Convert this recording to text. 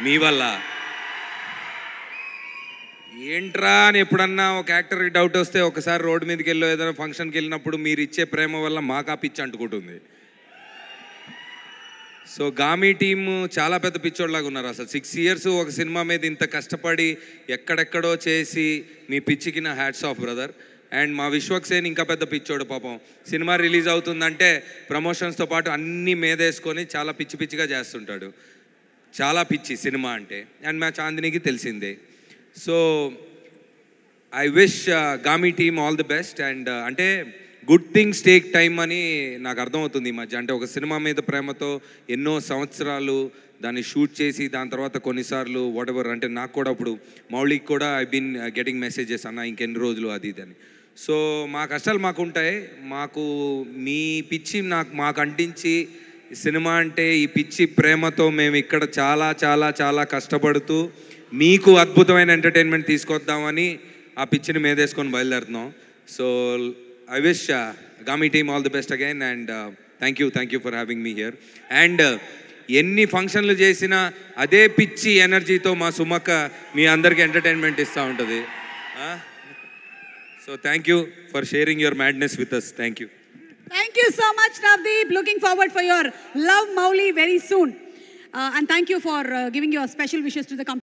మీ వల్ల. ఏంట్రా అని ఎప్పుడన్నా ఒక యాక్టర్కి డౌట్ వస్తే ఒకసారి రోడ్డు మీదకి వెళ్ళో ఏదైనా ఫంక్షన్కి వెళ్ళినప్పుడు మీరు ఇచ్చే ప్రేమ వల్ల మాకు ఆ పిచ్చి అంటుకుంటుంది. సో గామి టీము చాలా పెద్ద పిచ్చోళ్ళలాగా ఉన్నారు. అసలు 6 years ఒక సినిమా మీద ఇంత కష్టపడి ఎక్కడెక్కడో చేసి మీ పిచ్చికి నా హ్యాట్స్ ఆఫ్ బ్రదర్. అండ్ మా విశ్వక్సేన్ ఇంకా పెద్ద పిచ్చోడు పాపం. సినిమా రిలీజ్ అవుతుందంటే ప్రమోషన్స్తో పాటు అన్నీ మీదేసుకొని చాలా పిచ్చి పిచ్చిగా చేస్తుంటాడు. చాలా పిచ్చి సినిమా అంటే. అండ్ మా చాందినికి తెలిసిందే. So I wish Gaami team all the best. And అంటే గుడ్ థింగ్స్ టేక్ టైమ్ అని నాకు అర్థమవుతుంది ఈ మధ్య. అంటే ఒక సినిమా మీద ప్రేమతో ఎన్నో సంవత్సరాలు దాన్ని షూట్ చేసి దాని తర్వాత కొన్నిసార్లు వాటెవర్ అంటే నాకు కూడా ఇప్పుడు మౌళికి కూడా ఐ బీన్ గెటింగ్ మెసేజెస్ అన్న ఇంకెన్ని రోజులు అది ఇది అని. సో మా కష్టాలు మాకు ఉంటాయి. మాకు మీ పిచ్చి మాకు అంటించి సినిమా అంటే ఈ పిచ్చి ప్రేమతో మేము ఇక్కడ చాలా చాలా చాలా కష్టపడుతూ మీకు అద్భుతమైన ఎంటర్టైన్మెంట్ తీసుకొద్దామని ఆ పిచ్చిని మీదేసుకొని బయలుదేరుతున్నాం. So I wish Gami team all the best again and thank you for having me here. And ఎన్ని ఫంక్షన్లు చేసినా అదే పిచ్చి ఎనర్జీతో మా సుమక్క మీ అందరికీ ఎంటర్టైన్మెంట్ ఇస్తూ ఉంటుంది. So thank you for sharing your madness with us. Thank you. Thank you so much, Navdeep. Looking forward for your Love Mouli very soon. And thank you for giving your special wishes to the company.